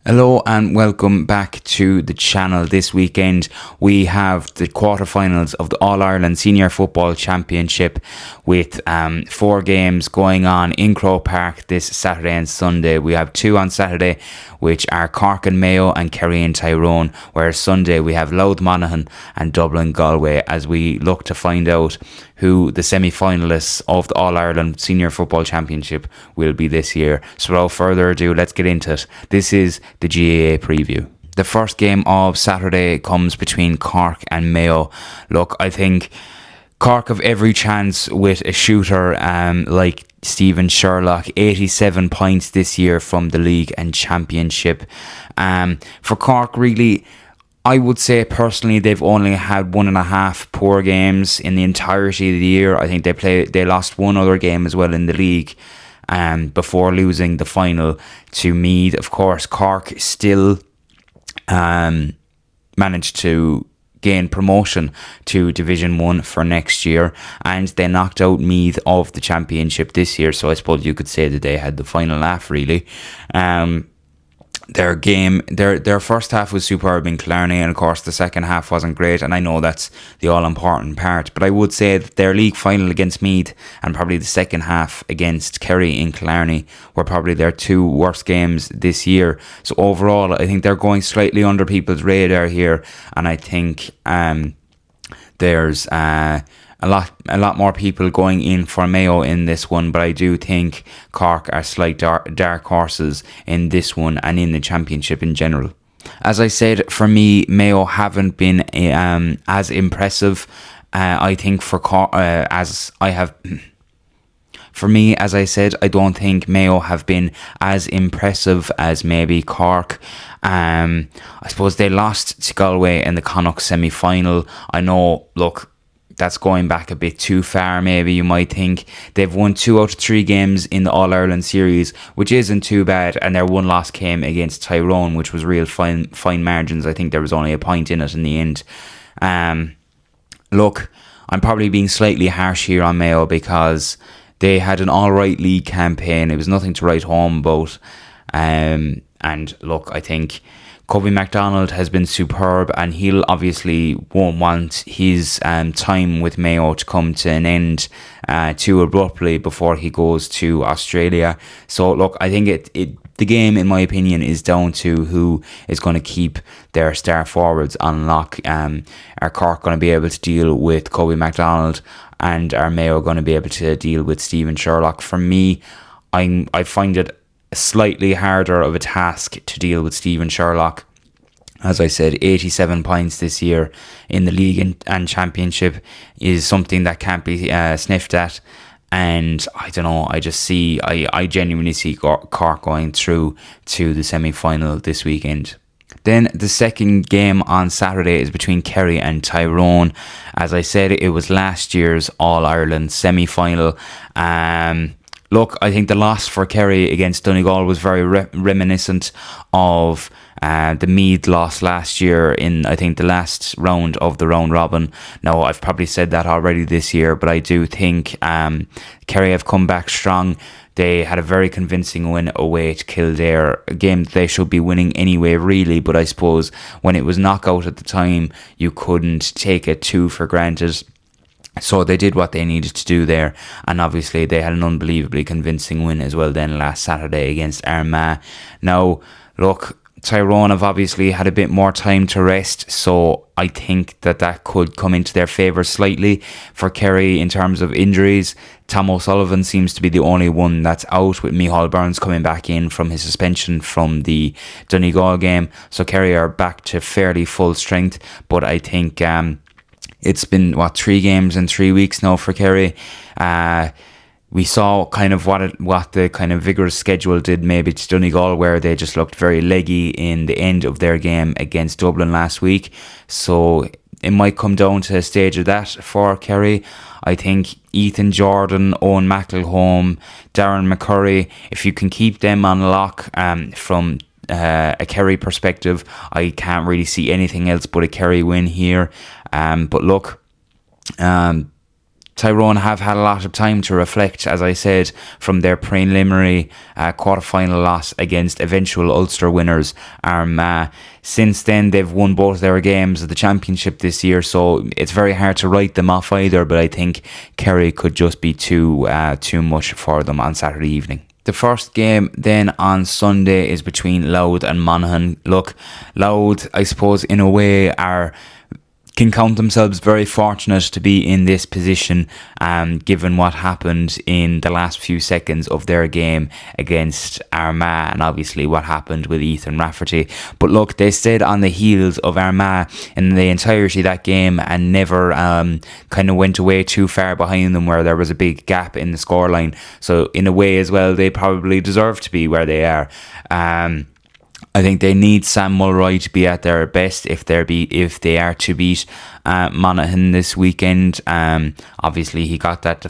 Hello and welcome back to the channel. This weekend we have the quarterfinals of the All-Ireland Senior Football Championship with 4 games going on in Croke Park this Saturday and Sunday. We have 2 on Saturday, which are Cork and Mayo and Kerry and Tyrone, whereas Sunday we have Louth, Monaghan and Dublin, Galway, as we look to find out who the semi-finalists of the All-Ireland Senior Football Championship will be this year. So without further ado, let's get into it. This is the GAA preview. The first game of Saturday comes between Cork and Mayo. Look, I think Cork have every chance with a shooter like Stephen Sherlock. 87 points this year from the league and championship. For Cork, really, I would say personally they've only had 1.5 poor games in the entirety of the year. I think they lost one other game as well in the league before losing the final to Meath. Of course, Cork still managed to gain promotion to Division 1 for next year, and they knocked out Meath of the championship this year, so I suppose you could say that they had the final laugh really. Their first half was superb in Killarney, and of course the second half wasn't great, and I know that's the all-important part, but I would say that their league final against Meath and probably the second half against Kerry in Killarney were probably their 2 worst games this year. So overall, I think they're going slightly under people's radar here, and I think there's a lot more people going in for Mayo in this one, but I do think Cork are slight dark horses in this one and in the championship in general. As I said, for me, Mayo haven't been as impressive. I think for Cork, For me, as I said, I don't think Mayo have been as impressive as maybe Cork. I suppose they lost to Galway in the Connacht semi-final. I know, look, that's going back a bit too far, maybe you might think. They've won 2 out of 3 games in the All-Ireland series, which isn't too bad, and their one loss came against Tyrone, which was real fine margins. I think there was only a point in it in the end. Look, I'm probably being slightly harsh here on Mayo because they had an alright league campaign. It was nothing to write home about. And look, I think Kobe MacDonald has been superb, and he'll obviously won't want his time with Mayo to come to an end too abruptly before he goes to Australia. So look, I think the game, in my opinion, is down to who is going to keep their star forwards on lock. Are Cork going to be able to deal with Kobe MacDonald, and are Mayo going to be able to deal with Stephen Sherlock? For me, I find it slightly harder of a task to deal with Stephen Sherlock. As I said, 87 points this year in the league and championship is something that can't be sniffed at. And I don't know, I genuinely see Cork going through to the semi-final this weekend. Then the second game on Saturday is between Kerry and Tyrone. As I said, it was last year's All-Ireland semi-final. Look, I think the loss for Kerry against Donegal was very reminiscent of the Meath loss last year in, I think, the last round of the round robin. Now, I've probably said that already this year, but I do think Kerry have come back strong. They had a very convincing win away to Kildare, a game that they should be winning anyway, really, but I suppose when it was knockout at the time, you couldn't take it too for granted. So they did what they needed to do there, and obviously they had an unbelievably convincing win as well then last Saturday against Armagh. Now, look, Tyrone have obviously had a bit more time to rest, so I think that could come into their favour slightly. For Kerry, in terms of injuries, Tom O'Sullivan seems to be the only one that's out, with Micheál Burns coming back in from his suspension from the Donegal game. So Kerry are back to fairly full strength, but I think it's been, 3 games in 3 weeks now for Kerry. We saw kind of what the kind of vigorous schedule did maybe to Donegal, where they just looked very leggy in the end of their game against Dublin last week. So it might come down to a stage of that for Kerry. I think Ethan Jordan, Owen McElhone, Darren McCurry, if you can keep them on lock from a Kerry perspective, I can't really see anything else but a Kerry win here. But look, Tyrone have had a lot of time to reflect, as I said, from their preliminary quarter-final loss against eventual Ulster winners Armagh. Since then, they've won both their games of the championship this year, so it's very hard to write them off either, but I think Kerry could just be too much for them on Saturday evening. The first game then on Sunday is between Louth and Monaghan. Look, Louth, I suppose, in a way, can count themselves very fortunate to be in this position, given what happened in the last few seconds of their game against Armagh, and obviously what happened with Ethan Rafferty. But look, they stayed on the heels of Armagh in the entirety of that game and never kind of went away too far behind them where there was a big gap in the scoreline. So in a way as well, they probably deserve to be where they are. I think they need Sam Mulroy to be at their best if they are to beat Monaghan this weekend. Obviously, he got that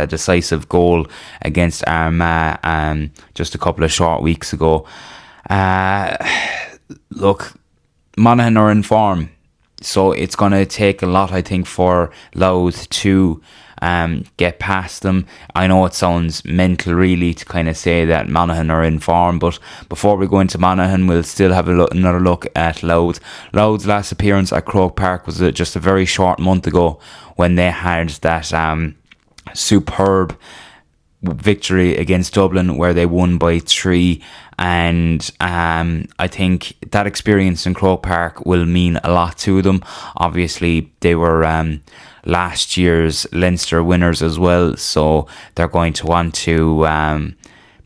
decisive goal against Armagh just a couple of short weeks ago. Look, Monaghan are in form, so it's going to take a lot, I think, for Louth to get past them. I know it sounds mental really to kind of say that Monaghan are in form, but before we go into Monaghan, we'll still have another look at Louth. Louth's last appearance at Croke Park was just a very short month ago when they had that superb victory against Dublin where they won by 3, and I think that experience in Croke Park will mean a lot to them. Obviously they were last year's Leinster winners as well, so they're going to want to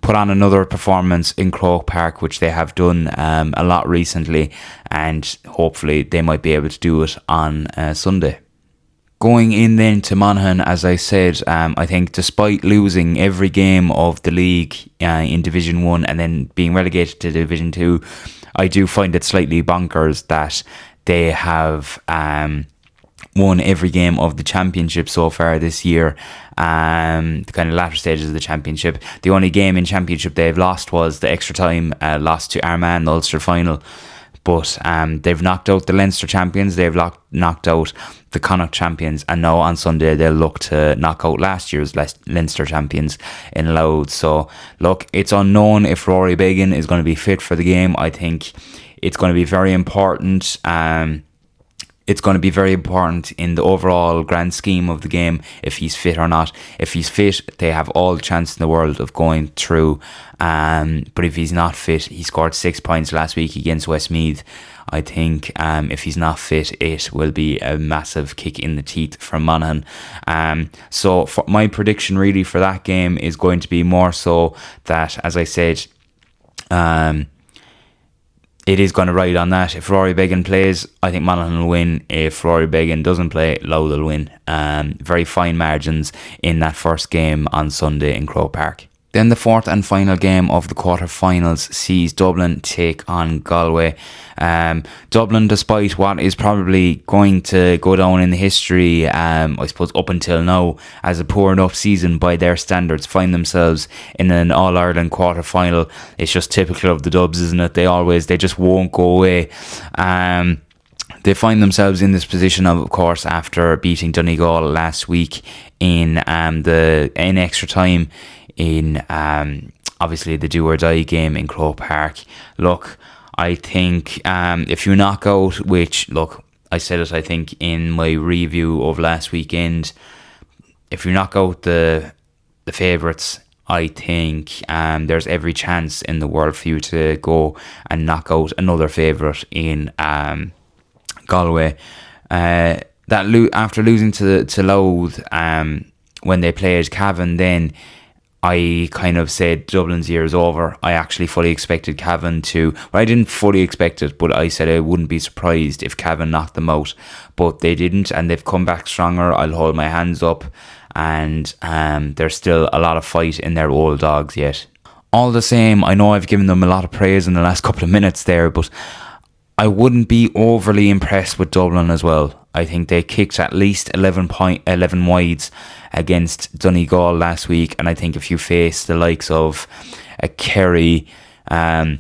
put on another performance in Croke Park, which they have done a lot recently, and hopefully they might be able to do it on Sunday. Going in then to Monaghan, as I said, I think despite losing every game of the league in Division 1 and then being relegated to Division 2, I do find it slightly bonkers that they have won every game of the championship so far this year, the kind of latter stages of the championship. The only game in championship they've lost was the extra time loss to Armagh in the Ulster final. But they've knocked out the Leinster champions, they've knocked out the Connacht champions, and now on Sunday they'll look to knock out last year's Leinster champions in Louth. So look, it's unknown if Rory Beggan is going to be fit for the game. I think it's going to be very important. It's going to be very important in the overall grand scheme of the game if he's fit or not. If he's fit, they have all the chance in the world of going through. But if he's not fit, he scored 6 points last week against Westmeath. I think if he's not fit, it will be a massive kick in the teeth for Monaghan. So for my prediction really for that game is going to be more so that, as I said, it is going to ride on that. If Rory Beggan plays, I think Monaghan will win. If Rory Beggan doesn't play, Louth will win. Very fine margins in that first game on Sunday in Croke Park. Then the fourth and final game of the quarter-finals sees Dublin take on Galway. Dublin, despite what is probably going to go down in the history, I suppose up until now, as a poor enough season by their standards, find themselves in an All-Ireland quarter-final. It's just typical of the Dubs, isn't it? They just won't go away. They find themselves in this position, of course, after beating Donegal last week in extra time in obviously the do or die game in Croke Park. Look, I think if you knock out, which look, I said it I think in my review of last weekend, if you knock out the favourites, I think there's every chance in the world for you to go and knock out another favourite in Galway. After losing to Louth when they played Cavan, then I kind of said Dublin's year is over. I actually fully expected Cavan to... Well, I didn't fully expect it, but I said I wouldn't be surprised if Cavan knocked them out. But they didn't, and they've come back stronger. I'll hold my hands up. And there's still a lot of fight in their old dogs yet. All the same, I know I've given them a lot of praise in the last couple of minutes there, but I wouldn't be overly impressed with Dublin as well. I think they kicked at least 11 wides against Donegal last week, and I think if you face the likes of a Kerry, a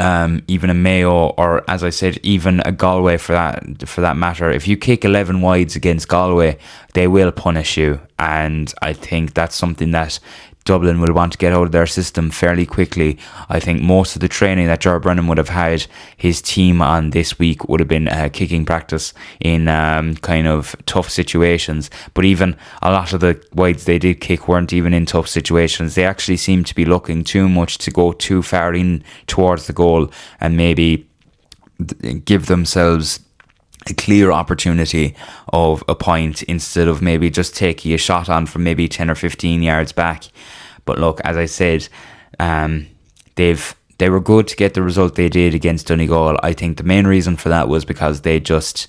even a Mayo, or as I said, even a Galway for that matter. If you kick 11 wides against Galway, they will punish you, and I think that's something that Dublin will want to get out of their system fairly quickly. I think most of the training that Ger Brennan would have had his team on this week would have been kicking practice in kind of tough situations. But even a lot of the wides they did kick weren't even in tough situations. They actually seemed to be looking too much to go too far in towards the goal and maybe give themselves a clear opportunity of a point instead of maybe just taking a shot on from maybe 10 or 15 yards back. But look, as I said, they were good to get the result they did against Donegal. I think the main reason for that was because they just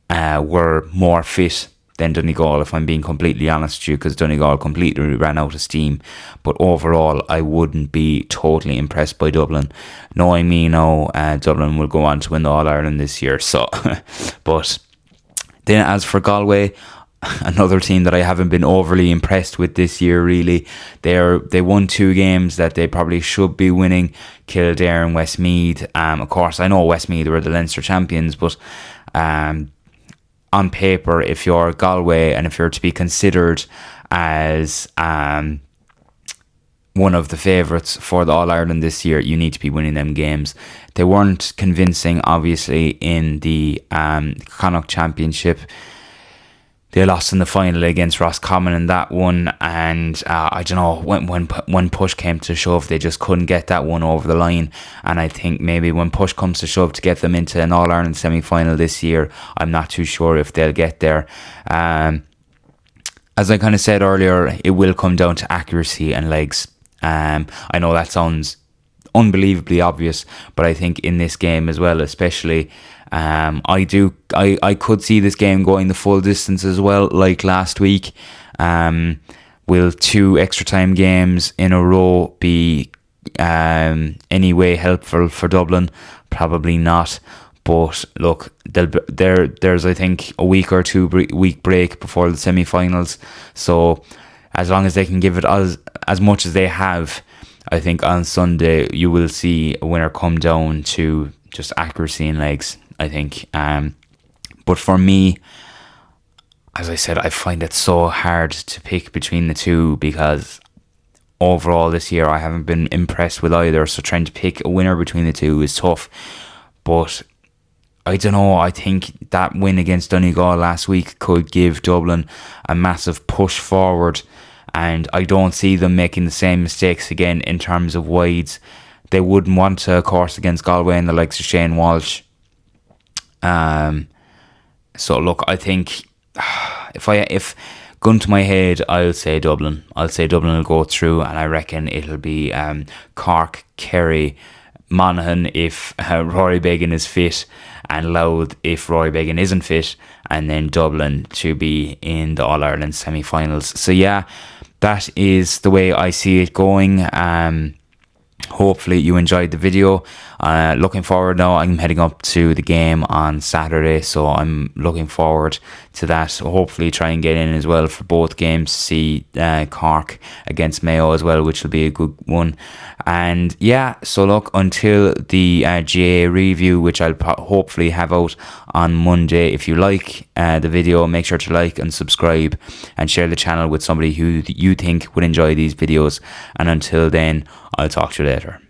were more fit than Donegal, if I'm being completely honest with you, because Donegal completely ran out of steam. But overall, I wouldn't be totally impressed by Dublin. Knowing me now, Dublin will go on to win the All-Ireland this year. So, but then as for Galway, another team that I haven't been overly impressed with this year, really. They won 2 games that they probably should be winning, Kildare and Westmeath. Of course, I know Westmeath were the Leinster champions, but on paper, if you're Galway and if you're to be considered as one of the favourites for the All-Ireland this year, you need to be winning them games. They weren't convincing, obviously, in the Connacht Championship. They lost in the final against Roscommon in that one, and I don't know, when push came to shove, they just couldn't get that one over the line. And I think maybe when push comes to shove to get them into an All-Ireland semi-final this year, I'm not too sure if they'll get there. As I kind of said earlier, it will come down to accuracy and legs. I know that sounds unbelievably obvious, but I think in this game as well, especially, I could see this game going the full distance as well, like last week. Will 2 extra time games in a row be any way helpful for Dublin? Probably not. But look, there's I think a week or 2 week break before the semi-finals. So as long as they can give it as much as they have, I think on Sunday you will see a winner come down to just accuracy and legs, I think. But for me, as I said, I find it so hard to pick between the two because overall this year I haven't been impressed with either. So trying to pick a winner between the two is tough. But I don't know, I think that win against Donegal last week could give Dublin a massive push forward. And I don't see them making the same mistakes again in terms of wides. They wouldn't want to, of course, against Galway and the likes of Shane Walsh. So look, I think if gun to my head, I'll say Dublin. I'll say Dublin will go through, and I reckon it'll be Cork, Kerry, Monaghan if Rory Beggan is fit, and Louth if Rory Beggan isn't fit, and then Dublin to be in the All-Ireland semi-finals. So yeah, that is the way I see it going. Hopefully you enjoyed the video. Looking forward now, I'm heading up to the game on Saturday, so I'm looking forward to that. Hopefully try and get in as well for both games to see Cork against Mayo as well, which will be a good one. And yeah, so look, until the GA review, which I'll hopefully have out on Monday. If you like the video, make sure to like and subscribe and share the channel with somebody who you think would enjoy these videos. And until then, I'll talk to you later.